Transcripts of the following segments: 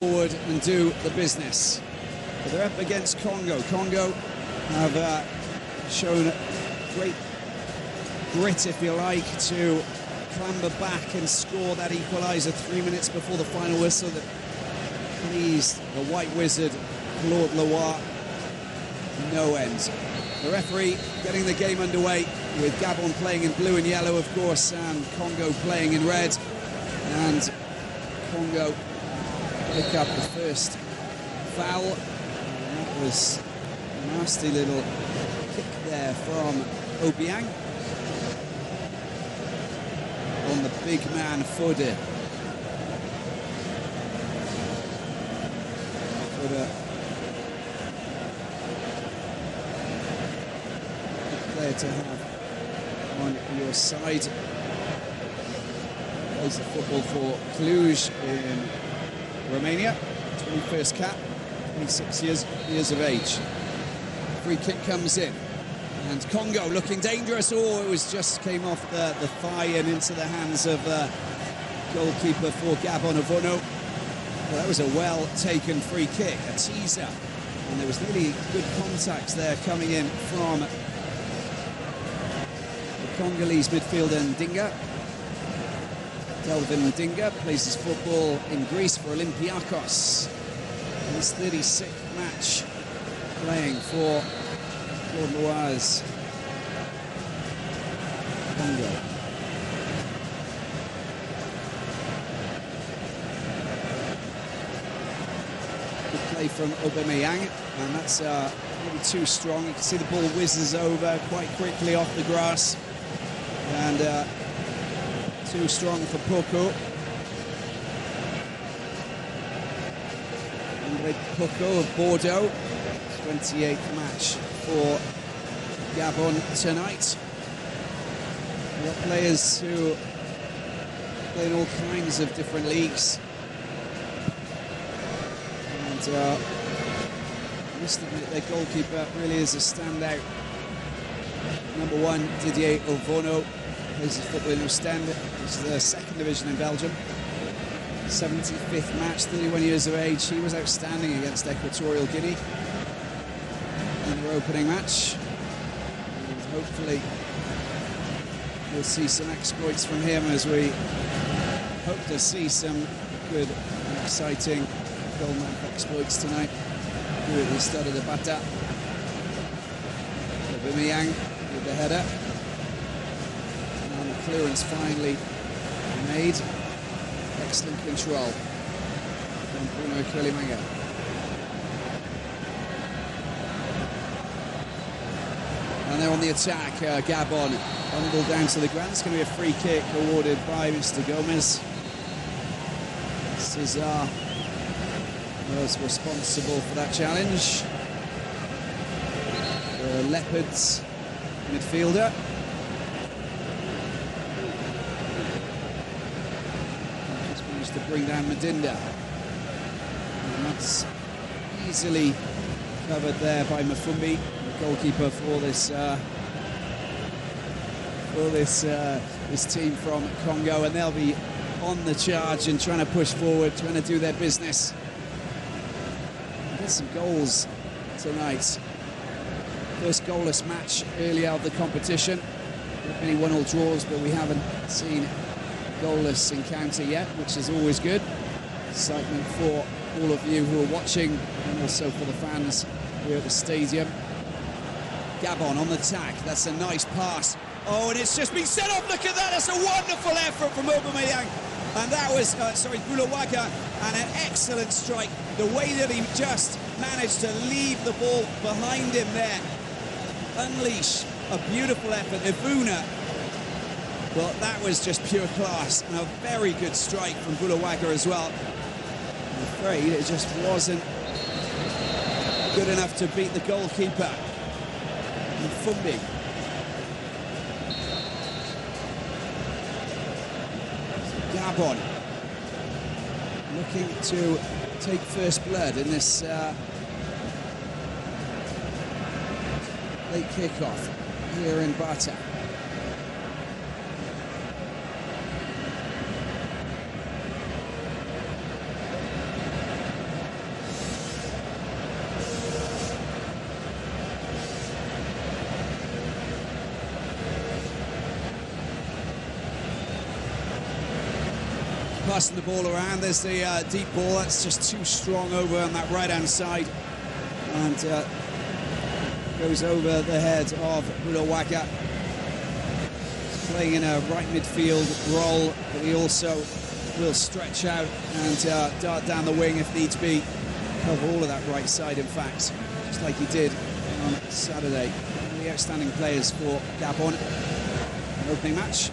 forward and do the business. But they're up against Congo. Congo have shown great grit, if you like, to clamber back and score that equaliser 3 minutes before the final whistle that pleased the White Wizard, Claude Leroy, no end. The referee getting the game underway with Gabon playing in blue and yellow, of course, and Congo playing in red. And Congo pick up the first foul. And that was a nasty little kick there from Obiang on the big man Fode. Player to have on your side. Plays the football for Cluj in Romania. 21st cap, 26 years of age. Free kick comes in, and Congo looking dangerous. Oh, it was just came off the thigh and into the hands of the goalkeeper for Gabon, Avono. Well, that was a well-taken free kick, a teaser, and there was really good contacts there coming in from Congolese midfielder Ndinga. Delvin Ndinga plays his football in Greece for Olympiacos. His 36th match playing for Claude Leroy's Congo. Good play from Aubameyang, and that's maybe too strong. You can see the ball whizzes over quite quickly off the grass. And too strong for Poco. Andre Poco of Bordeaux. 28th match for Gabon tonight. We've got players who play in all kinds of different leagues. And I must admit their goalkeeper really is a standout. Number 1, Didier Ovono, plays his football in Ostend. This is the second division in Belgium. 75th match, 31 years of age. He was outstanding against Equatorial Guinea in their opening match. And hopefully we'll see some exploits from him as we hope to see some good and exciting goal-mouth exploits tonight here at the Stade de Bata. Aubameyang with the header, and the clearance finally made. Excellent control from Bruno Kolimanga. And they're on the attack. Gabon bundled down to the ground. It's going to be a free kick awarded by Mr. Gomez. Cesar was responsible for that challenge. The Leopards midfielder. Just managed to bring down Madinda. And that's easily covered there by Mafumbi, the goalkeeper for this team from Congo, and they'll be on the charge and trying to push forward, trying to do their business. Get some goals tonight. First goalless match early out of the competition. Not many 1-1 draws, but we haven't seen a goalless encounter yet, which is always good. Excitement for all of you who are watching, and also for the fans here at the stadium. Gabon on the attack. That's a nice pass. Oh, and it's just been set off. Look at that. That's a wonderful effort from Aubameyang. And that was, Bulawaga, and an excellent strike. The way that he just managed to leave the ball behind him there. Unleash a beautiful effort. Ivuna, well, that was just pure class, and a very good strike from Bulawaga as well. I'm afraid it just wasn't good enough to beat the goalkeeper, Mfumbi. Gabon looking to take first blood in this late kickoff here in Bata. passing the ball around. There's the deep ball. That's just too strong over on that right-hand side. And goes over the head of Bulawaka. He's playing in a right midfield role, but he also will stretch out and dart down the wing if needs be. Cover all of that right side, in fact, just like he did on Saturday. One of the outstanding players for Gabon. Opening match.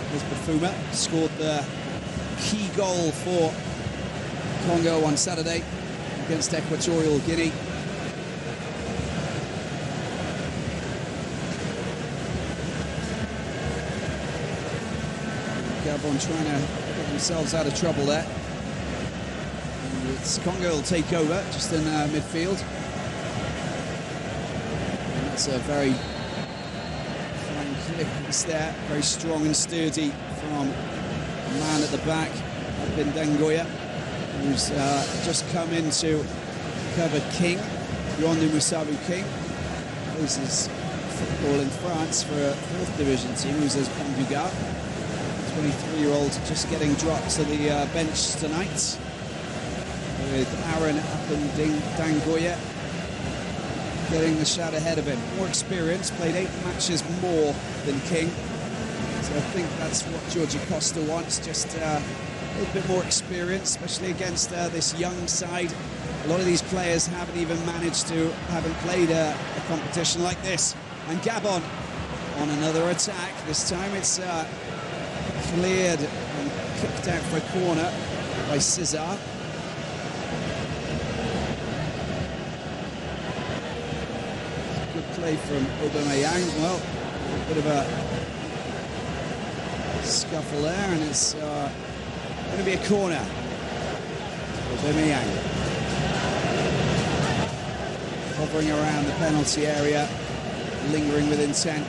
Here's Bafuma, scored the key goal for Congo on Saturday against Equatorial Guinea. Gabon trying to get themselves out of trouble there. And it's Congo will take over just in midfield. And that's a very fine clearance there, very strong and sturdy from a man at the back, up in Dangoya, who's just come in to cover King, Yondu Musabu King. Plays his football in France for a 4th division team, who's as Panduga. 23-year-old just getting dropped to the bench tonight, with Aaron up in Dangoya getting the shout ahead of him. More experience, played 8 matches more than King, so I think that's what Georgie Costa wants, just a little bit more experience, especially against this young side. A lot of these players haven't played a competition like this. And Gabon on another attack. This time it's cleared and kicked out for a corner by Cesar. Good play from Aubameyang. Well, a bit of a scuffle there, and it's going to be a corner. Aubameyang hovering around the penalty area, lingering with intent.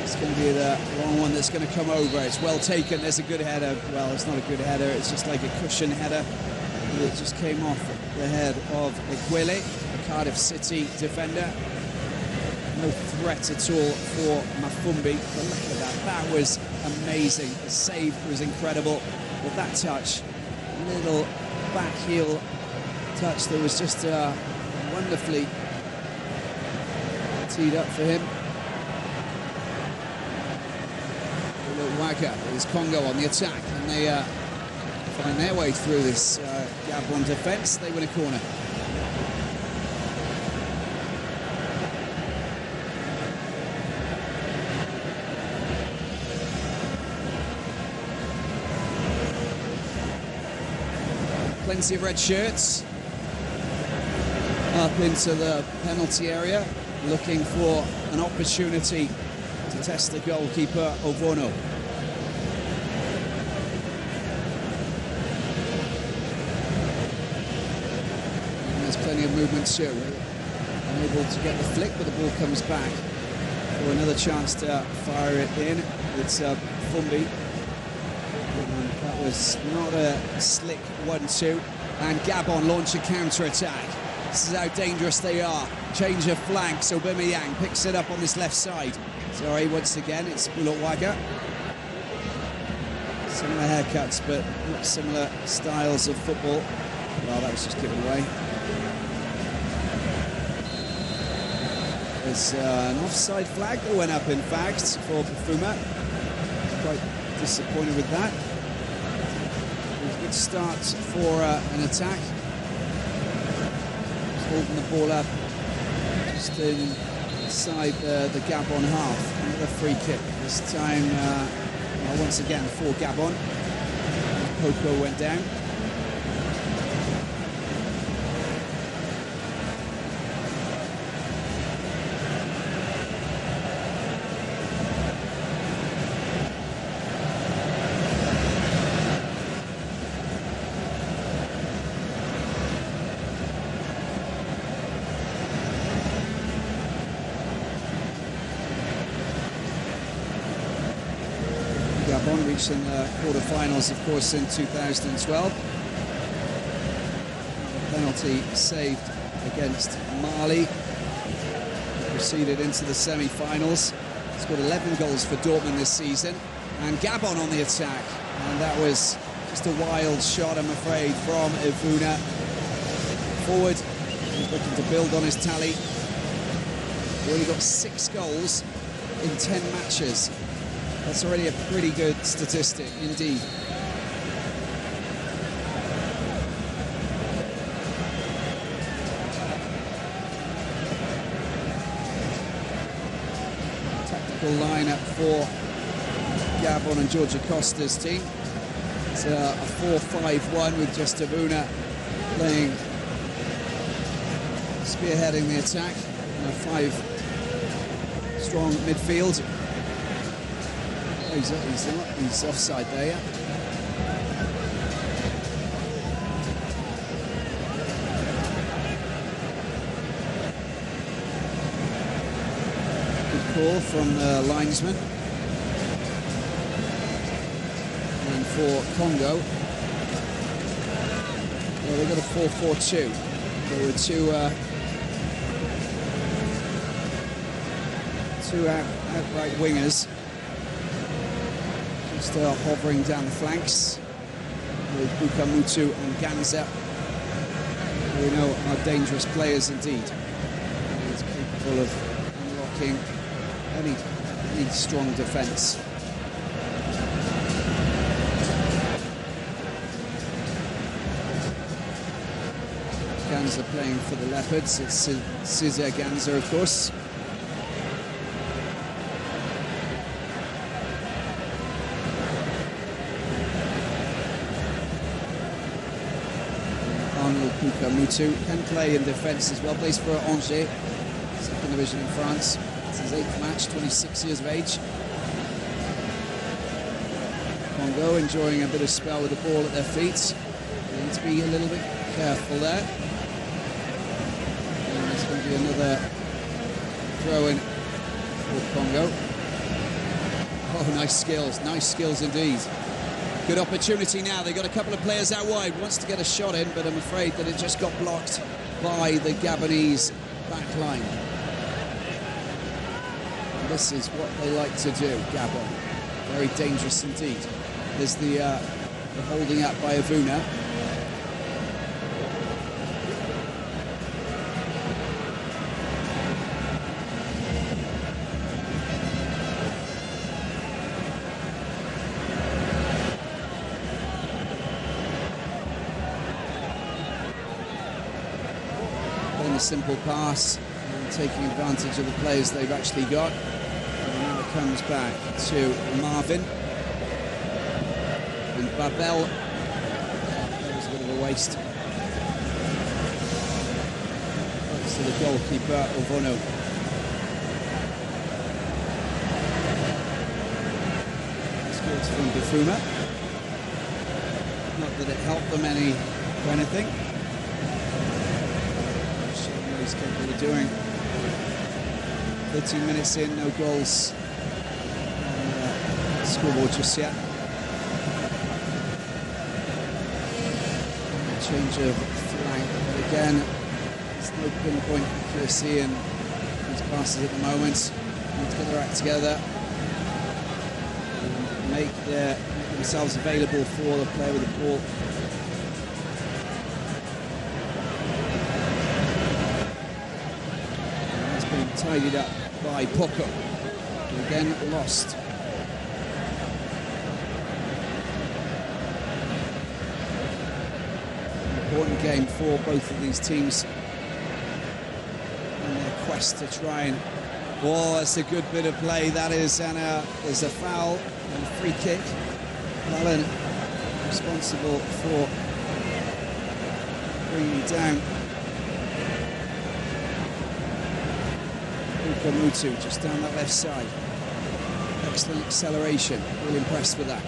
It's going to be the long one that's going to come over. It's well taken. There's a good header. Well, it's not a good header. It's just like a cushion header. It just came off the head of Ekwele, the Cardiff City defender. No threat at all for Mafumbi. But look at that. That was amazing. The save was incredible. With that touch, little back heel touch that was just wonderfully teed up for him. Waka is Congo on the attack, and they find their way through this Gabon defence. They win a corner. Plenty of red shirts up into the penalty area, looking for an opportunity to test the goalkeeper, Ovono. Plenty of movement too. Unable to get the flick, but the ball comes back for another chance to fire it in. It's Fumbi. And that was not a slick 1-2. And Gabon launch a counter-attack. This is how dangerous they are. Change of flanks. Aubameyang picks it up on this left side. Sorry, once again, it's Bulawaka. Similar haircuts, but not similar styles of football. Well, that was just given away. There's an offside flag that went up, in fact, for Bafuma. Quite disappointed with that. It was a good start for an attack. Holding the ball up just inside the Gabon half. Another free kick. This time, once again, for Gabon. Poco went down. Gabon reaching the quarter-finals, of course, in 2012. Penalty saved against Mali. Proceeded into the semi-finals. Scored 11 goals for Dortmund this season. And Gabon on the attack. And that was just a wild shot, I'm afraid, from Ivuna. Forward, he's looking to build on his tally. He only got 6 goals in 10 matches. That's already a pretty good statistic, indeed. Tactical lineup for Gabon and Georgia Costa's team. It's a 4-5-1 with just Ivuna playing, spearheading the attack. And a 5-strong midfield. Oh, he's offside there, yeah. Good call from the linesman. And for Congo, well, they got a 4-4-2. There were two outright wingers, just hovering down the flanks with Bukamutu and Ganza, who we know are dangerous players indeed. He's capable of unlocking any strong defence. Ganza playing for the Leopards. It's Cesar Ganza, of course. Bukamutu can play in defence as well, plays for Angers, second division in France. It's his 8th match, 26 years of age. Congo enjoying a bit of spell with the ball at their feet. They need to be a little bit careful there. And there's going to be another throw in for Congo. Oh, nice skills indeed. Good opportunity now. They've got a couple of players out wide. Wants to get a shot in, but I'm afraid that it just got blocked by the Gabonese back line. And this is what they like to do, Gabon. Very dangerous indeed. There's the holding up by Ivuna. Simple pass and taking advantage of the players they've actually got. And now it comes back to Marvin and Babel. That was a bit of a waste. Thanks to the goalkeeper, Ovono. Scores from Bafuma. Not that it helped them anything. He's capable of doing. 13 minutes in, no goals on the scoreboard just yet. Change of flank, but again, there's no pinpoint accuracy in these passes at the moment. Need to get their act together and make themselves available for the player with the ball. Tidied up by Poco, who again lost. Important game for both of these teams in their quest to try and... Oh, that's a good bit of play, that is, and there's a foul and a free kick. Allen responsible for bringing it down. Bukamutu just down that left side. Excellent acceleration. Really impressed with that.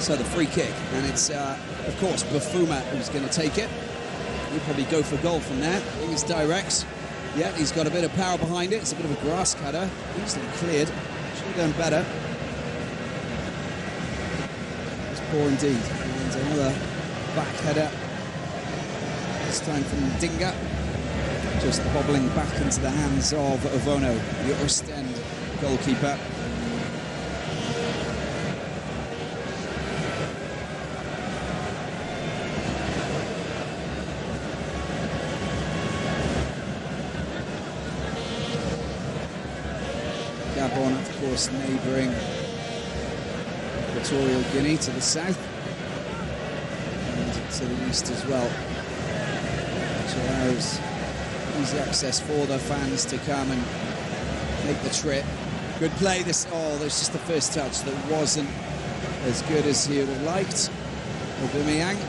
So the free kick, and it's, of course, Bafuma who's going to take it. He'll probably go for goal from there. I think it's direct. Yeah, he's got a bit of power behind it. It's a bit of a grass cutter. Easily cleared. Should have done better. It's poor indeed. And another back header. This time from Dinga. Just bobbling back into the hands of Ovono, the Ostend goalkeeper. Gabon, of course, neighbouring Equatorial Guinea to the south and to the east as well, which allows easy access for the fans to come and make the trip. Good play. There's just the first touch that wasn't as good as he would have liked. Aubameyang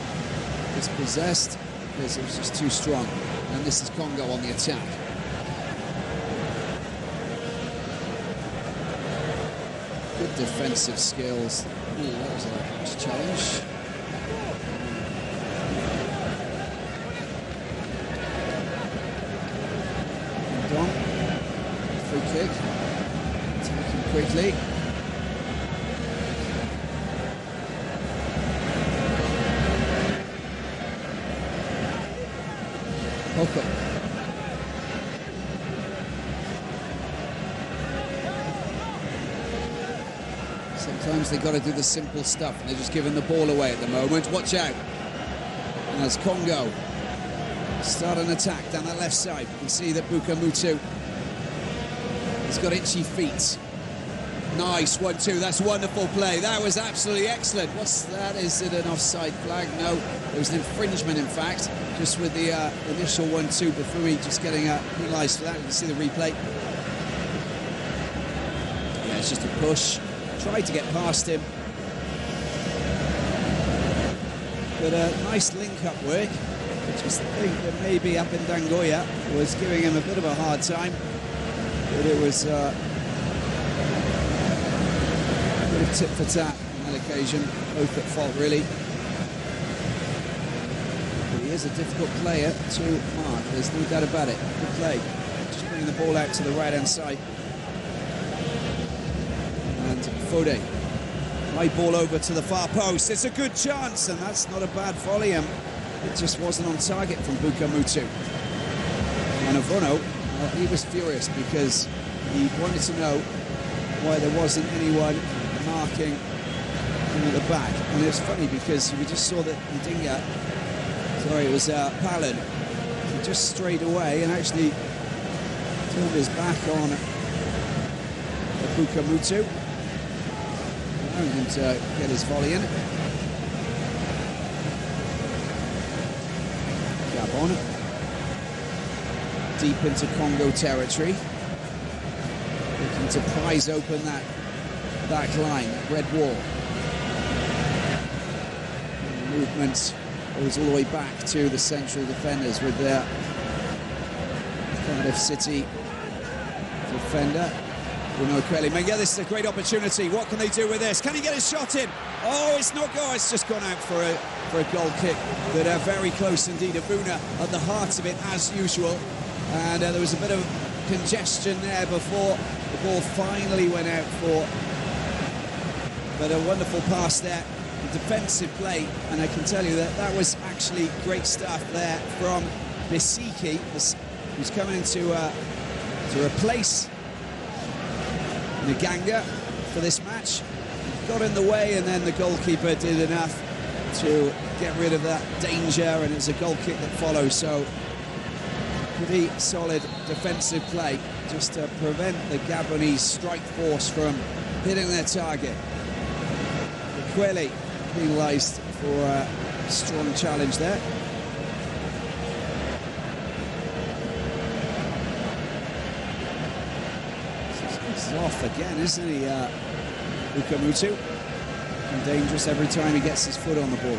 is possessed because it was just too strong. And this is Congo on the attack. Good defensive skills. Ooh, that was a nice challenge. On. Free kick. Taken quickly. Hoko. Sometimes they've got to do the simple stuff, and they're just giving the ball away at the moment. Watch out. And as Congo start an attack down the left side, you can see that Bukamutu has got itchy feet. Nice 1-2. That's wonderful play. That was absolutely excellent. What's that? Is it an offside flag? No, it was an infringement, in fact, just with the initial 1-2. Bafumi just getting penalised for that. You can see the replay. Yeah, it's just a push. Tried to get past him. But a nice link-up work. I just think that maybe up in Dangoya was giving him a bit of a hard time. But it was a bit of tit for tat on that occasion. Both at fault, really. But he is a difficult player to mark. There's no doubt about it. Good play. Just bringing the ball out to the right-hand side. And Fode. High ball over to the far post. It's a good chance, and that's not a bad volley. It just wasn't on target from Bukamutu. And Ovono, well, he was furious because he wanted to know why there wasn't anyone marking him at the back. And it was funny because we just saw that Ndinga, sorry, it was Palin, he just strayed away and actually turned his back on Bukamutu. Allowing him to get his volley in. Gabon deep into Congo territory, looking to prise open that back line, that red wall. And the movement goes all the way back to the central defenders with their Cardiff City defender. Yeah, this is a great opportunity. What can they do with this? Can he get his shot in? Oh, it's not going. It's just gone out for a goal kick. But very close indeed. Abuna at the heart of it as usual. And there was a bit of congestion there before the ball finally went out for. But a wonderful pass there. The defensive play, and I can tell you that was actually great stuff there from Bisiki, who's coming to replace Nganga for this match. Got in the way, and then the goalkeeper did enough to get rid of that danger, and it's a goal kick that follows. So pretty solid defensive play just to prevent the Gabonese strike force from hitting their target. Kweli penalised for a strong challenge there. He's off again, isn't he, Bukamutu? And dangerous every time he gets his foot on the ball.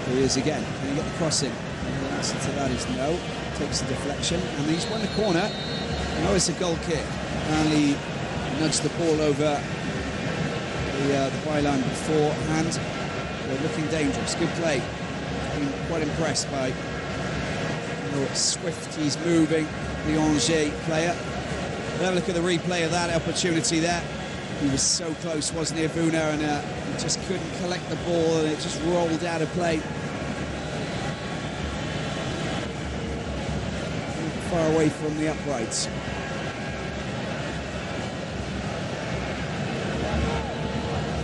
Here he is again. Can he get the cross in? And the answer to that is no. Takes the deflection, and he's won the corner. No, it's a goal kick. And he nudged the ball over the byline beforehand. They're looking dangerous. Good play. Been quite impressed by how swift he's moving, the Angers player. Have a look at the replay of that opportunity there. He was so close, wasn't he, Avuna, and he just couldn't collect the ball, and it just rolled out of play. Far away from the uprights.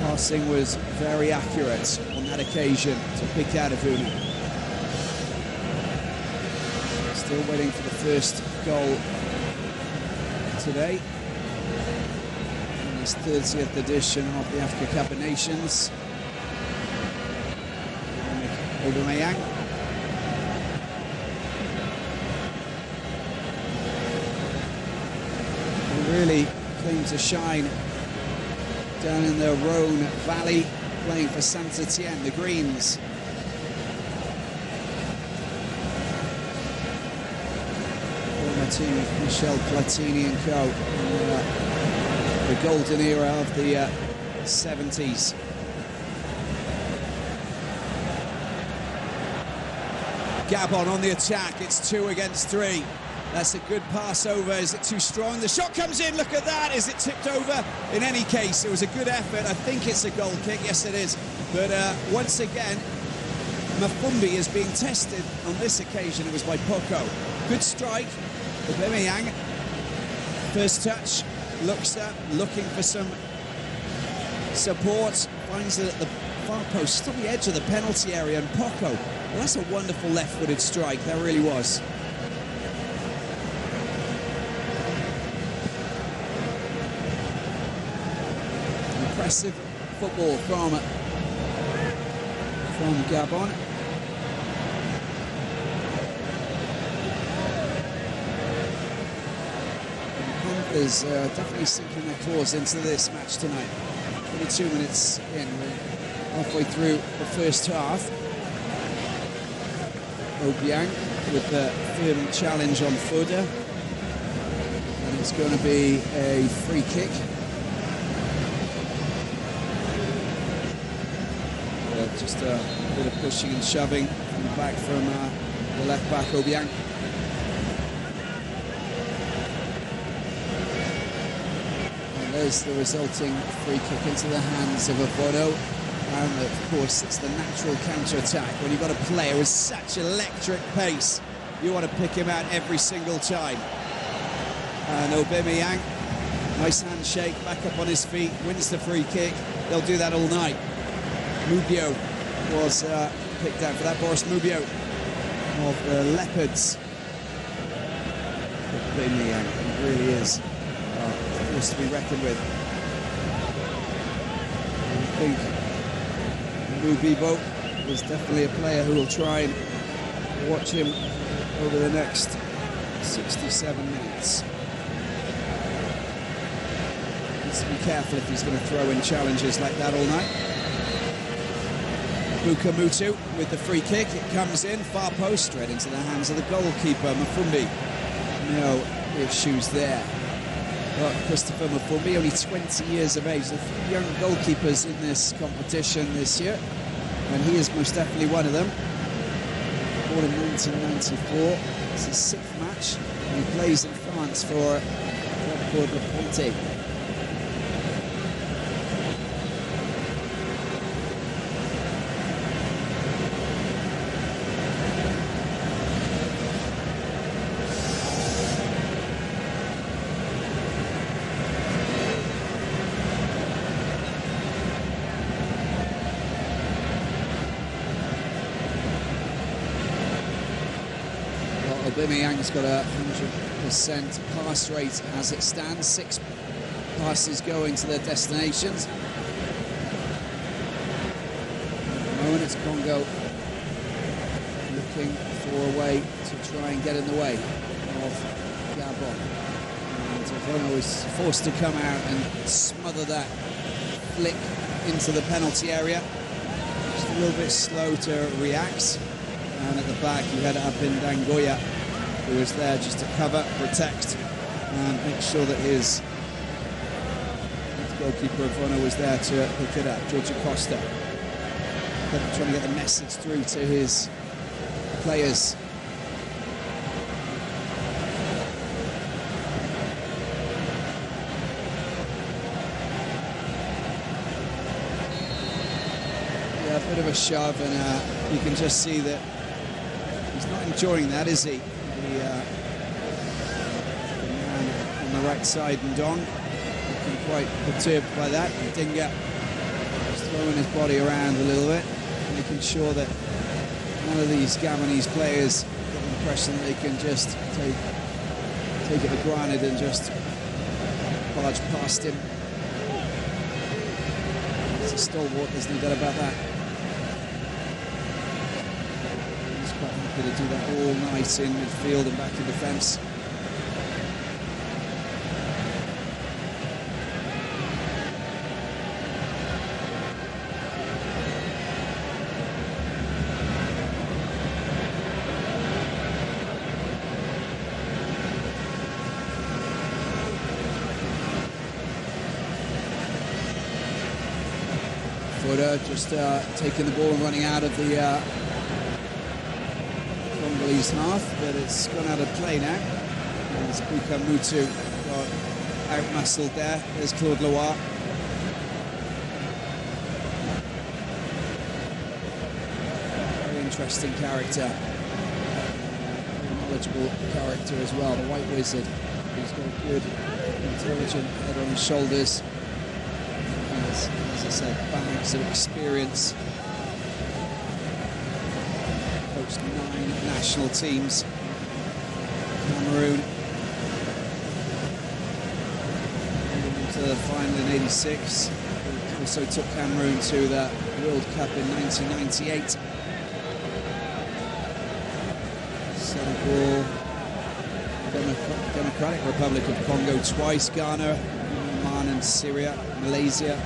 Passing was very accurate on that occasion to pick out Avuna. Still waiting for the first goal today in this 30th edition of the Africa Cup of Nations. Aubameyang. He really came to shine down in the Rhone Valley, playing for Saint-Etienne, the Greens. Former team of Michel Platini and co. In, the golden era of the 70s. Gabon on the attack, it's 2 against 3. That's a good pass over. Is it too strong? The shot comes in. Look at that. Is it tipped over? In any case, it was a good effort. I think it's a goal kick. Yes, it is. But once again, Mafumbi is being tested. On this occasion, it was by Poco. Good strike. Aubameyang. First touch. Looks up, looking for some support. Finds it at the far post, still the edge of the penalty area. And Poco. Well, that's a wonderful left-footed strike. That really was. Impressive football from Gabon. The Panthers definitely sinking their claws into this match tonight. 22 minutes in, we're halfway through the first half. Obiang with the firm challenge on Foda, and it's going to be a free kick. Just a bit of pushing and shoving from the back from the left back, Obiang. And there's the resulting free kick into the hands of Abono. And of course, it's the natural counter-attack. When you've got a player with such electric pace, you want to pick him out every single time. And Aubameyang, nice handshake, back up on his feet, wins the free kick. They'll do that all night. Mubio was picked out for that. Boris Mubio of the Leopards. Aubameyang, he really is a force to be reckoned with. I think Mubibo is definitely a player who will try and watch him over the next 67 minutes. Needs to be careful if he's going to throw in challenges like that all night. Bukamutu with the free kick. It comes in, far post, straight into the hands of the goalkeeper, Mafumbi. No issues there. But Christopher Mafumbi, only 20 years of age. There are few young goalkeepers in this competition this year, and he is most definitely one of them. Born in 1994. It's his 6th match, and he plays in France for a club called Le Pontet. Aubameyang's got a 100% pass rate as it stands. 6 passes going to their destinations. At the moment it's Congo looking for a way to try and get in the way of Gabon. And Avono is forced to come out and smother that flick into the penalty area. Just a little bit slow to react. And at the back you had Abin Dangoya, who was there just to cover, protect, and make sure that his goalkeeper Avono was there to pick it up. George Costa trying to get the message through to his players. Yeah, a bit of a shove, and you can just see that he's not enjoying that, is he? The man on the right side, Ndong, looking quite perturbed by that. Dinga just throwing his body around a little bit, making sure that none of these Gabonese players get the impression that they can just take it for granted and just barge past him. He's a stalwart, there's no doubt about that. He's quite happy to do that all night in midfield and back in defence. Just taking the ball and running out of the Congolese half, but it's gone out of play now. As Buka Mutu got out-muscled there. There's Claude Loire. Very interesting character. Very knowledgeable character as well. The White Wizard. He's got a good, intelligent head on his shoulders. As I said, bags of experience. Coached 9 national teams. Cameroon into the final in '86. Also took Cameroon to the World Cup in 1998. Senegal, Democratic Republic of Congo twice, Ghana, Oman and Syria, Malaysia.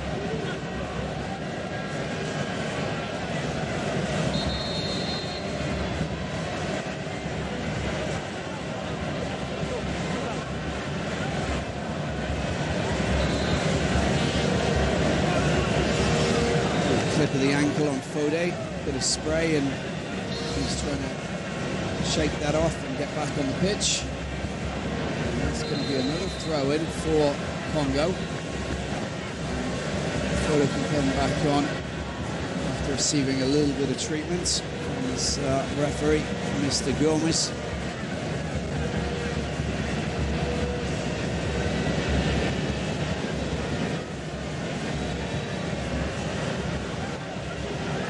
Clip of the ankle on Fode, bit of spray, and he's trying to shake that off and get back on the pitch. And that's going to be another throw-in for Congo. Fode can come back on after receiving a little bit of treatment from his referee, Mr. Gomez.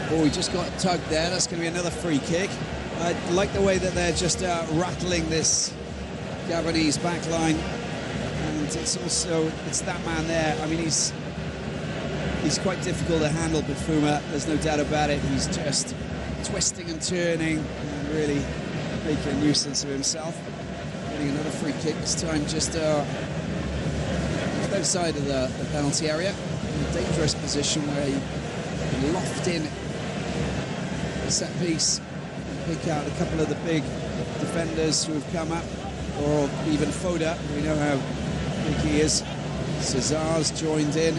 Oh, he just got tugged there. That's going to be another free kick. I like the way that they're just rattling this Gabonese back line. And it's that man there. I mean, he's quite difficult to handle, Bafuma. There's no doubt about it. He's just twisting and turning and really making a nuisance of himself. Getting another free kick, this time just outside of the penalty area. In a dangerous position where he can loft in the set piece and pick out a couple of the big defenders who have come up, or even Foda. We know how big he is. Cesar's joined in.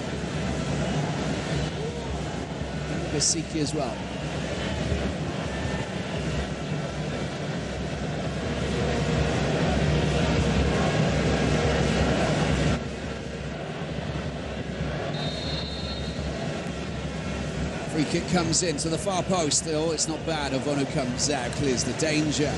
And Basiki as well. Free kick comes in to the far post. Oh, it's not bad. Avono comes out, clears the danger.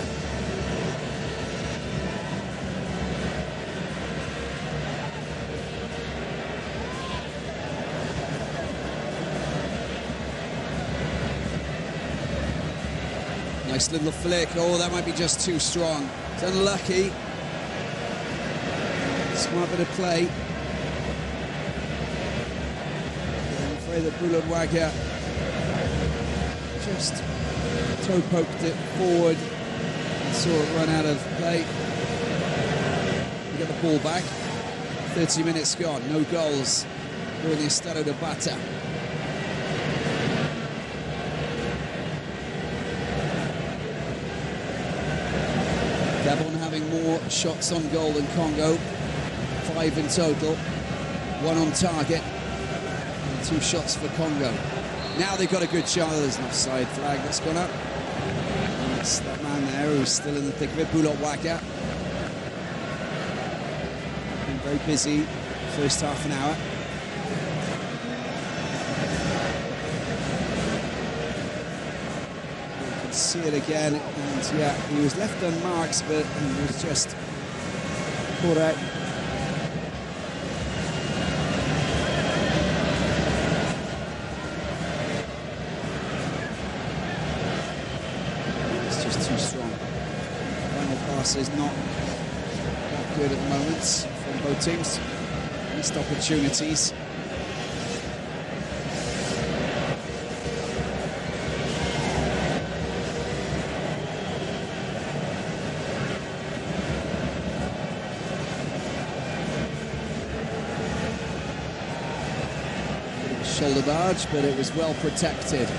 Nice little flick. Oh, that might be just too strong. It's unlucky. Smart bit of play. I'm afraid that Bulodwaga just toe poked it forward and saw it run out of play. We get the ball back. 30 minutes gone, no goals for the Estado de Bata. Gabon having more shots on goal than Congo, 5 in total, 1 on target. 2 shots for Congo. Now they've got a good shot. There's an offside flag that's gone up. And it's that man there who's still in the thick of it, Bulot Waka. Been very busy first half an hour. You can see it again, and yeah, he was left unmarked, but he was just caught out. Too strong. Final pass is not that good at the moment from both teams. Missed opportunities. Shoulder barge, but it was well protected.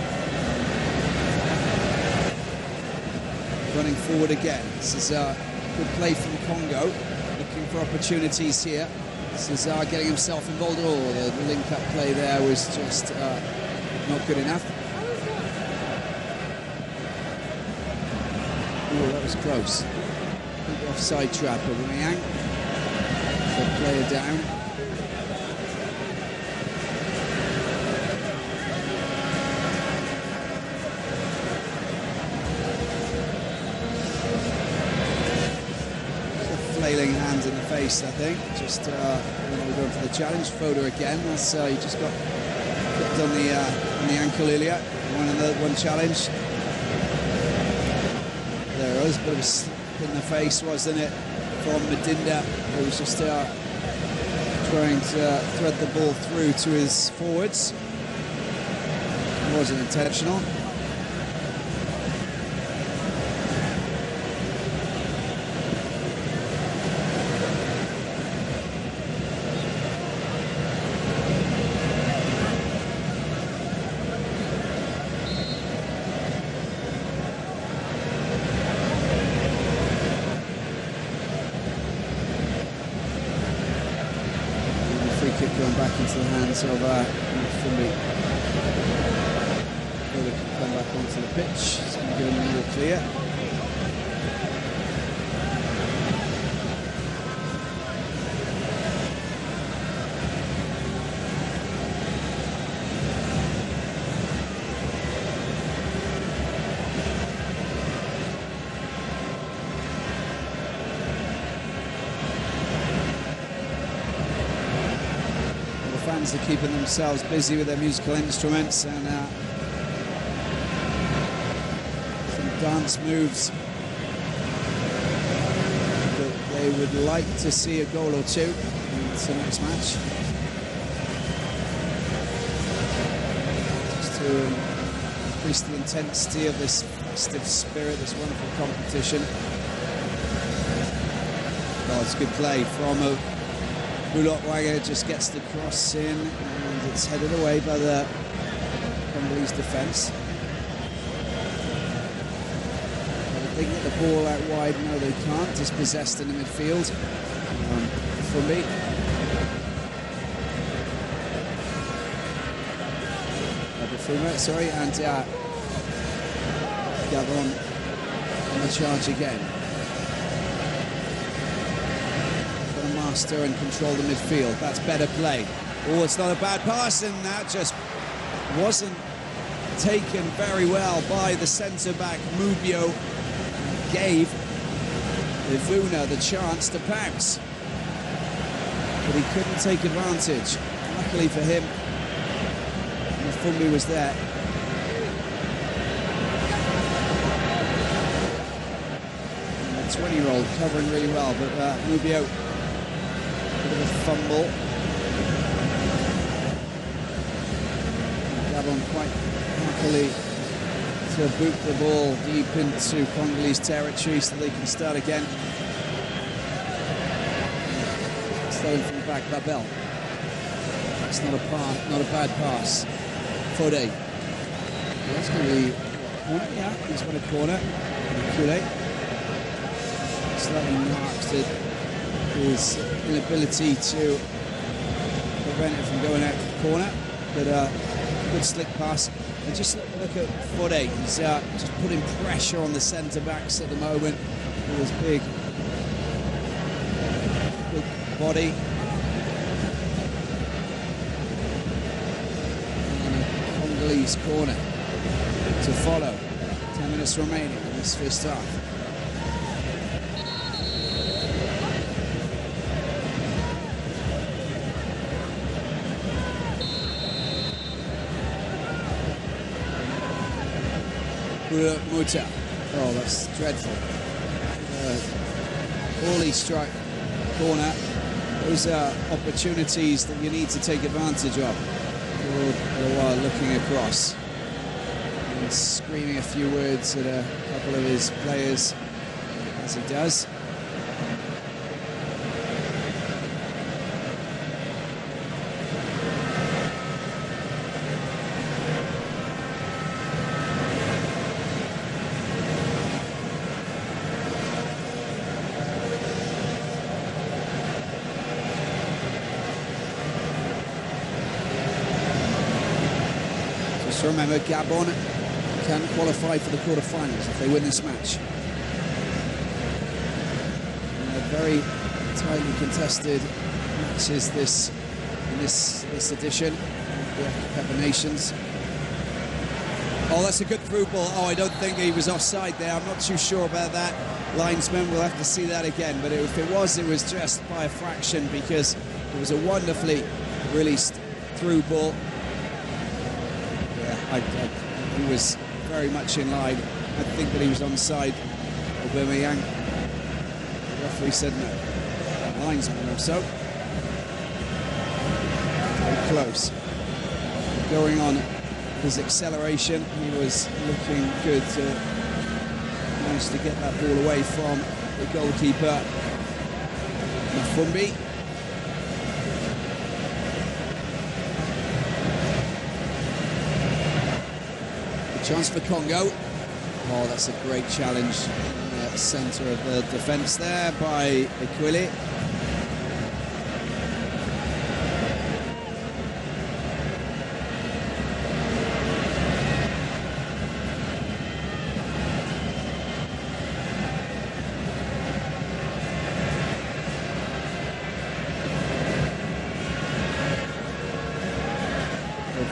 Running forward again. This is a good play from Congo, looking for opportunities here. Cesar getting himself involved. Oh, the link-up play there was just not good enough. Oh, that was close. Big offside trap of Wang. The player down. Flailing hand in the face, I think. Just when we're going for the challenge. Foda again. That's he just got clipped on the ankle earlier. One challenge. There it was, a bit of a slip in the face, wasn't it, from Madinda, who was just trying to thread the ball through to his forwards. It wasn't intentional. Kick going back into the hands of Fumbi. Further can come back onto the pitch. It's going to give him more clear. Fans are keeping themselves busy with their musical instruments and some dance moves. But they would like to see a goal or two in tonight's match. Just to increase the intensity of this festive spirit, this wonderful competition. Oh, it's good play from Bulot Wanga, just gets the cross in and it's headed away by the Congolese defence. They can get the ball out wide. No, they can't. Dispossessed in the midfield. Fumbi. Bufuma, sorry, and Gabon on the charge again. Master and control the midfield. That's better play. Oh, it's not a bad pass, and that just wasn't taken very well by the centre-back Mubio. Gave Ivuna the chance to pounce, but he couldn't take advantage. Luckily for him, Fumbi was there. And the 20-year-old covering really well, but Mubio, bit of a fumble. Gabon quite happily to boot the ball deep into Congolese territory so they can start again. Starting from the back, Babel. It's not a bad pass. Fode. That's going to be a corner. Yeah, he's got a corner. Kule. Slightly marks it. His inability to prevent it from going out to the corner. but good slick pass. And just look at Fode. He's just putting pressure on the centre backs at the moment with his big body. And a Congolese corner to follow. 10 minutes remaining in this first half. Muta. Oh, that's dreadful. Poorly struck corner. Those are opportunities that you need to take advantage of. While looking across and screaming a few words at a couple of his players as he does. So remember, Gabon can qualify for the quarterfinals if they win this match. Very tightly contested matches in this edition of the Africa Cup of Nations. Oh, that's a good through ball. Oh, I don't think he was offside there. I'm not too sure about that. Linesman, we'll have to see that again. But if it was just by a fraction, because it was a wonderfully released through ball. He was very much in line. I think that he was onside. Aubameyang. The referee said no. Linesman also. Very close. Going on his acceleration, he was looking good to manage to get that ball away from the goalkeeper, Mafumbi. Chance for Congo. Oh, that's a great challenge in the centre of the defence there by Equili.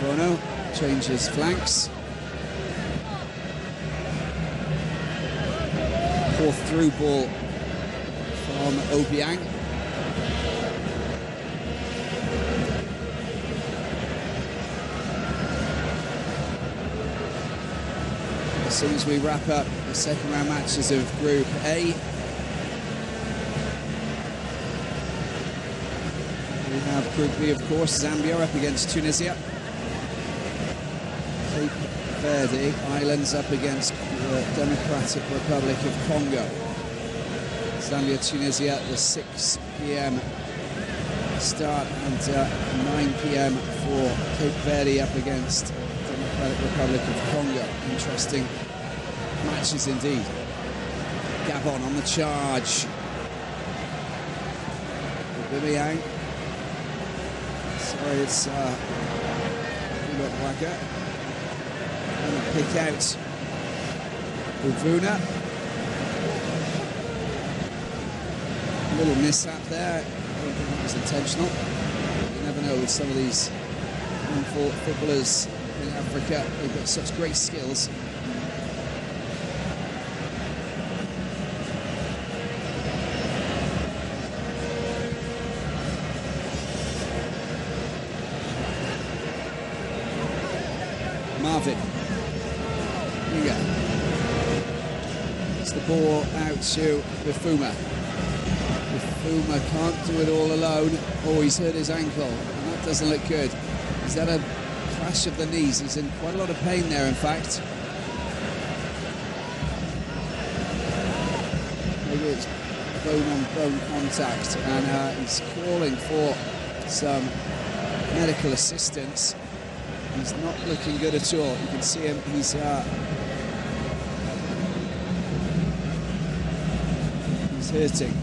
Bono changes flanks. Fourth through ball from Obiang. As soon as we wrap up the second round matches of Group A, we have Group B, of course, Zambia up against Tunisia. Cape Verde Islands up against the Democratic Republic of Congo. Zambia, Tunisia, the 6 p.m. start, and 9 p.m. for Cape Verde up against Democratic Republic of Congo. Interesting matches indeed. Gabon on the charge. Aubameyang. Sorry, it's Blacker. And pick out Uvuna. A little mishap there. I don't think that was intentional. You never know with some of these footballers in Africa. They've got such great skills. Marvin. Here you go. It's the ball out to Bifuma. Bifuma can't do it all alone. Oh, he's hurt his ankle, and that doesn't look good. He's had a clash of the knees. He's in quite a lot of pain there, in fact. Maybe it's bone-on-bone contact, and he's calling for some medical assistance. He's not looking good at all. You can see him, he's hurting.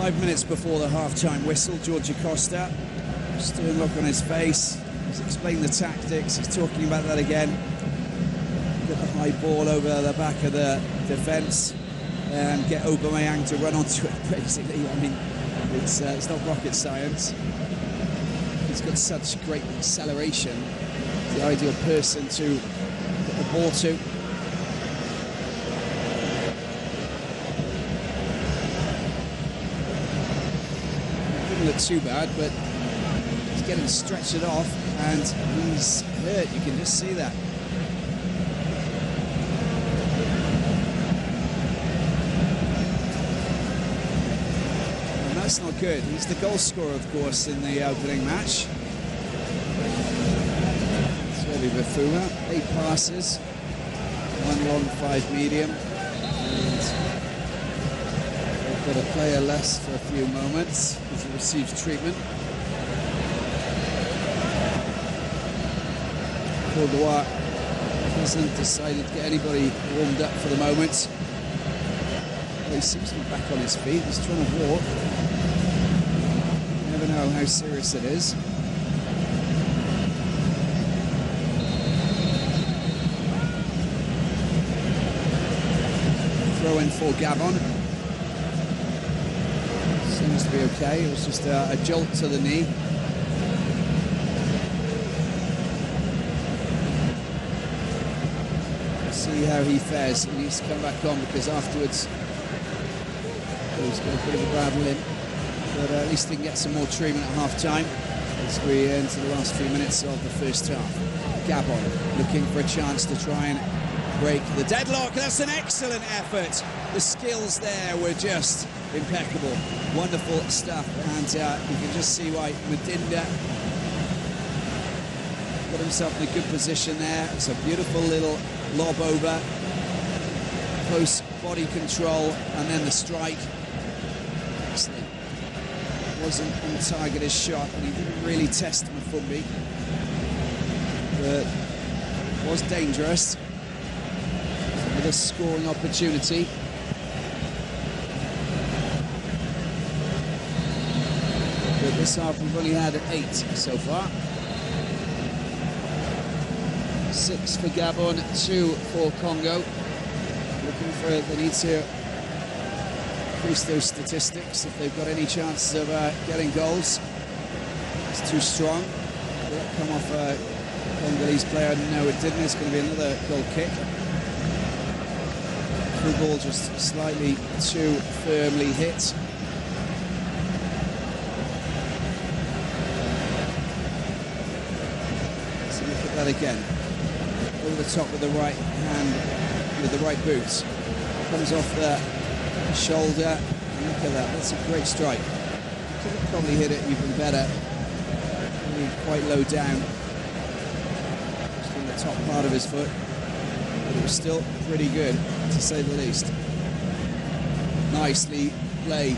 5 minutes before the half-time whistle, George Costa, stern look on his face. He's explained the tactics. He's talking about that again. Get the high ball over the back of the defence and get Aubameyang to run onto it, basically. I mean, it's not rocket science. He's got such great acceleration. He's the ideal person to put the ball to. Didn't look too bad, but he's getting stretched it off, and he's hurt. You can just see that. And that's not good. He's the goal scorer, of course, in the opening match. It's really Bafuma. 8 passes, 1 long, 5 medium. And got a player less for a few moments as he receives treatment. Courtois hasn't decided to get anybody warmed up for the moment. Well, he seems to be back on his feet. He's trying to walk. You never know how serious it is. Throw in for Gabon. Seems to be okay. It was just a jolt to the knee. See how he fares. He needs to come back on because afterwards he's got a bit of a bad limp. But at least he can get some more treatment at half-time as we enter the last few minutes of the first half. Gabon looking for a chance to try and break the deadlock. That's an excellent effort. The skills there were just impeccable. Wonderful stuff, and you can just see why Madinda got himself in a good position there. It's a beautiful little lob over, close body control, and then the strike. Excellent. Wasn't on target his shot, and he didn't really test Mafumbi, but was dangerous. Another scoring opportunity. But this half we've only had 8 so far. 6 for Gabon, 2 for Congo. Looking for it, they need to increase those statistics if they've got any chance of getting goals. It's too strong. Did that come off a Congolese player? No, it didn't. It's going to be another goal kick. Through ball just slightly too firmly hit. So look at that again. Over the top with the right hand, with the right boot. Comes off the shoulder. And look at that, that's a great strike. Could have probably hit it even better. Probably quite low down. Just on the top part of his foot. But it was still pretty good, to say the least. Nicely played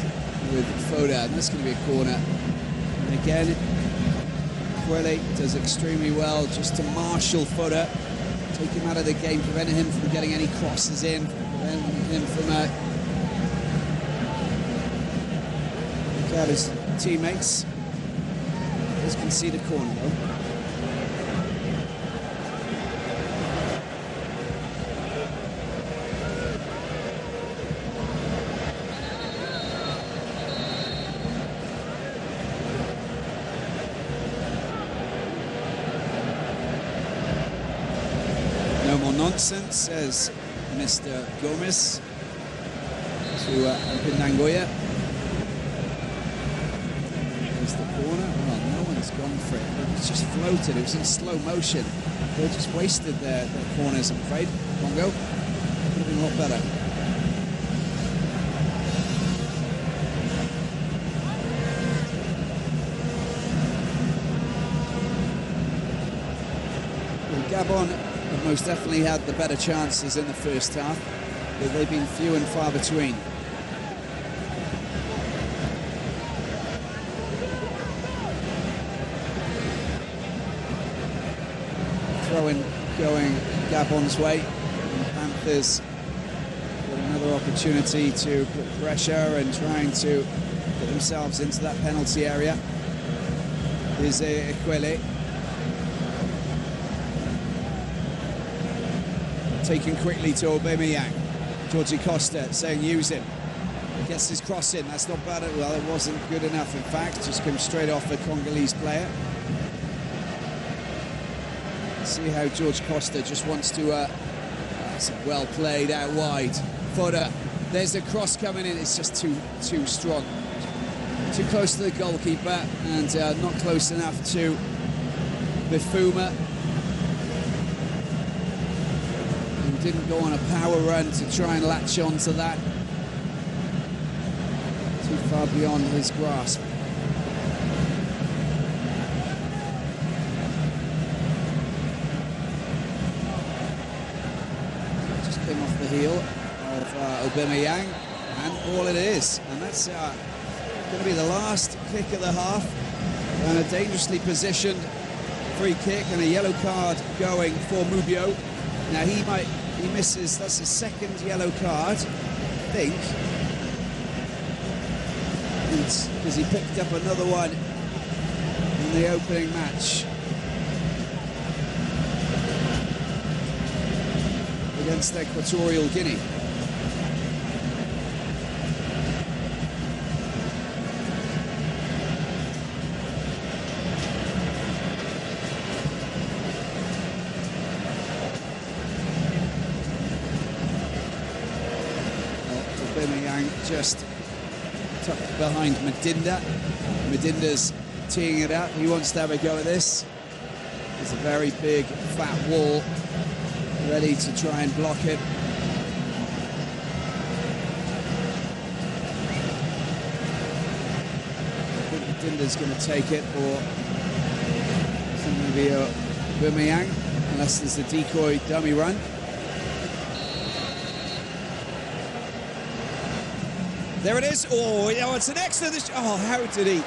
with Foda, and that's going to be a corner. And again, Kwele does extremely well just to marshal Foda. Take him out of the game, prevent him from getting any crosses in, prevent him from look at his teammates. He's conceded a corner though. No more nonsense, says Mr. Gomez to Pindangoya. There's the corner. Well, no one's gone for it. It's just floated. It was in slow motion. They just wasted their corners, I'm afraid. Congo could have been a lot better. Well, Gabon have most definitely had the better chances in the first half, but they've been few and far between. Throw-in going Gabon's way. And the Panthers got another opportunity to put pressure and trying to put themselves into that penalty area. Is Ekwele. Taken quickly to Aubameyang. Georgie Costa saying use him. Gets his cross in. That's not bad. Well, it wasn't good enough, in fact. Just comes straight off the Congolese player. See how George Costa just wants to... it's well played out wide. Fodder. There's a cross coming in. It's just too strong. Too close to the goalkeeper and not close enough to Bifuma. He didn't go on a power run to try and latch on to that. Too far beyond his grasp. Just came off the heel of Aubameyang, and all it is. And that's going to be the last kick of the half, and a dangerously positioned free kick and a yellow card going for Mubio. Now he misses, that's his second yellow card, I think, because he picked up another one in the opening match against Equatorial Guinea. Aubameyang just tucked behind Madinda. Madinda's teeing it up. He wants to have a go at this. There's a very big, fat wall ready to try and block it. I think Madinda's going to take it, or maybe Aubameyang, unless there's a decoy dummy run. There it is. Oh, it's an excellent... Oh, how did he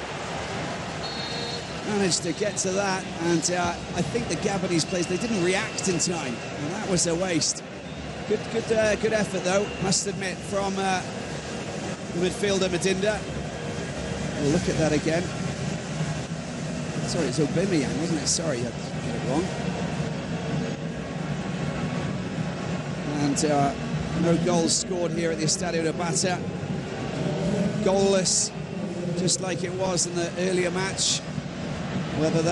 manage to get to that? And I think the Gabonese players, they didn't react in time, and that was a waste. Good effort, though, must admit, from the midfielder, Madinda. We'll look at that again. Sorry, it's Aubameyang, wasn't it? Sorry, I got it wrong. And no goals scored here at the Estadio de Bata. Goalless, just like it was in the earlier match. Whether that